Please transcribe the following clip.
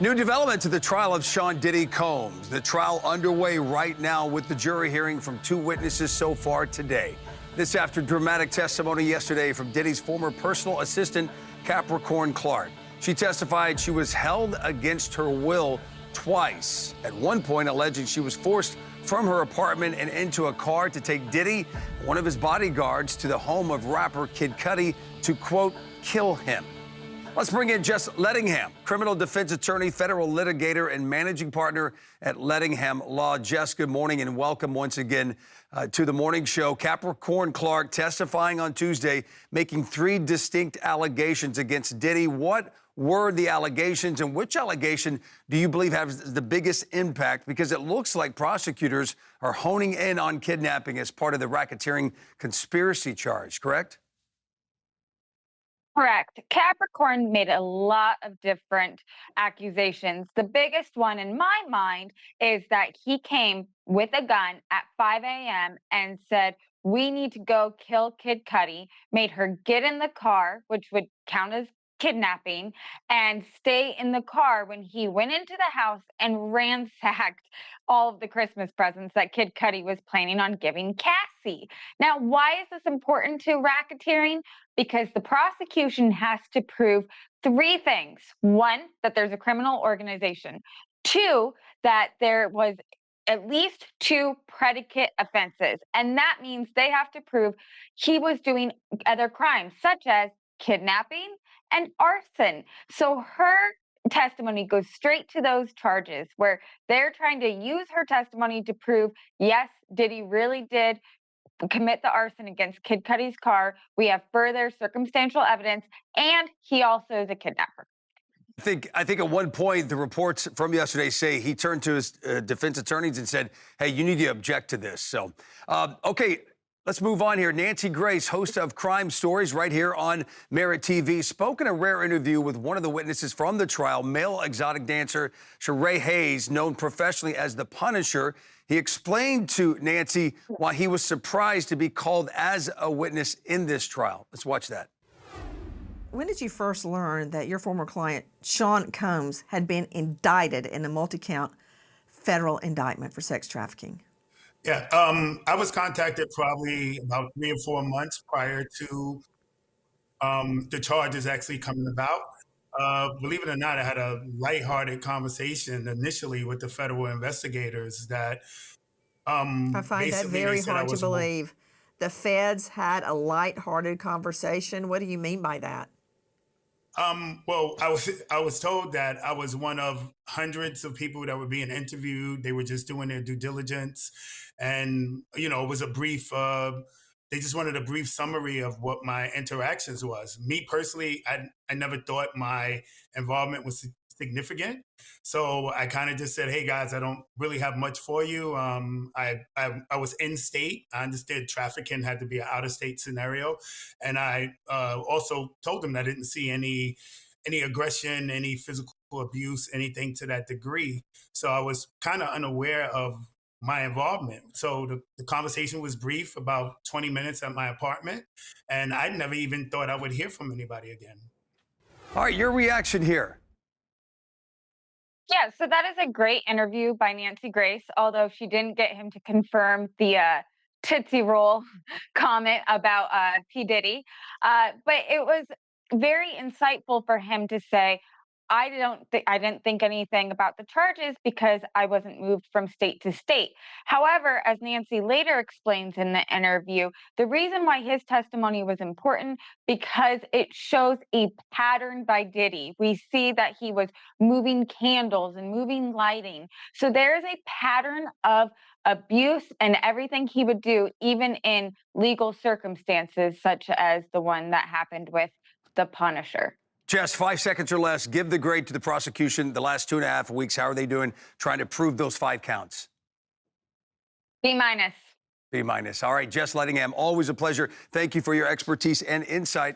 New development to the trial of Sean Diddy Combs. The trial underway right now with the jury hearing from two witnesses so far today. This after dramatic testimony yesterday from Diddy's former personal assistant, Capricorn Clark. She testified she was held against her will twice. At one point, alleging she was forced from her apartment and into a car to take Diddy, one of his bodyguards, to the home of rapper Kid Cudi to, quote, kill him. Let's bring in Jess Ledingham, criminal defense attorney, federal litigator, and managing partner at Ledingham Law. Jess, good morning and welcome once again to the morning show. Capricorn Clark testifying on Tuesday, making three distinct allegations against Diddy. What were the allegations, and which allegation do you believe has the biggest impact? Because it looks like prosecutors are honing in on kidnapping as part of the racketeering conspiracy charge, correct? Correct. Capricorn made a lot of different accusations. The biggest one in my mind is that he came with a gun at 5 a.m. and said, "We need to go kill Kid Cudi," made her get in the car, which would count as kidnapping, and stay in the car when he went into the house and ransacked all of the Christmas presents that Kid Cudi was planning on giving Cassie. Now, why is this important to racketeering? Because the prosecution has to prove three things. One, that there's a criminal organization. Two, that there was at least two predicate offenses. And that means they have to prove he was doing other crimes, such as kidnapping and arson. So her testimony goes straight to those charges where they're trying to use her testimony to prove, yes, Diddy really did commit the arson against Kid Cudi's car. We have further circumstantial evidence, and he also is a kidnapper. I think at one point the reports from yesterday say he turned to his defense attorneys and said, "Hey, you need to object to this." So, okay. Let's move on here. Nancy Grace, host of Crime Stories right here on Merit TV, spoke in a rare interview with one of the witnesses from the trial, male exotic dancer Sheree Hayes, known professionally as the Punisher. He explained to Nancy why he was surprised to be called as a witness in this trial. Let's watch that. When did you first learn that your former client, Sean Combs, had been indicted in a multi-count federal indictment for sex trafficking? Yeah, I was contacted probably about 3 or 4 months prior to the charges actually coming about. Believe it or not, I had a lighthearted conversation initially with the federal investigators that I find that basically they very said I hard to was believe. The feds had a lighthearted conversation. What do you mean by that? Well, I was told that I was one of hundreds of people that were being interviewed. They were just doing their due diligence, and it was a brief. They just wanted a brief summary of what my interactions was. Me personally, I never thought my involvement was significant, so I kind of just said, "Hey guys, I don't really have much for you." I was in state. I understood trafficking had to be an out of state scenario, and I also told them that I didn't see any aggression, any physical abuse, anything to that degree. So I was kind of unaware of my involvement. So the conversation was brief, about 20 minutes at my apartment, and I never even thought I would hear from anybody again. All right, your reaction here. Yeah, so that is a great interview by Nancy Grace, although she didn't get him to confirm the Tootsie Roll comment about P. Diddy. But it was very insightful for him to say, I didn't think anything about the charges because I wasn't moved from state to state. However, as Nancy later explains in the interview, the reason why his testimony was important because it shows a pattern by Diddy. We see that he was moving candles and moving lighting. So there is a pattern of abuse and everything he would do, even in legal circumstances, such as the one that happened with the Punisher. Jess, 5 seconds or less. Give the grade to the prosecution the last 2.5 weeks. How are they doing trying to prove those 5 counts? B minus. B minus. All right, Jess Ledingham, always a pleasure. Thank you for your expertise and insight.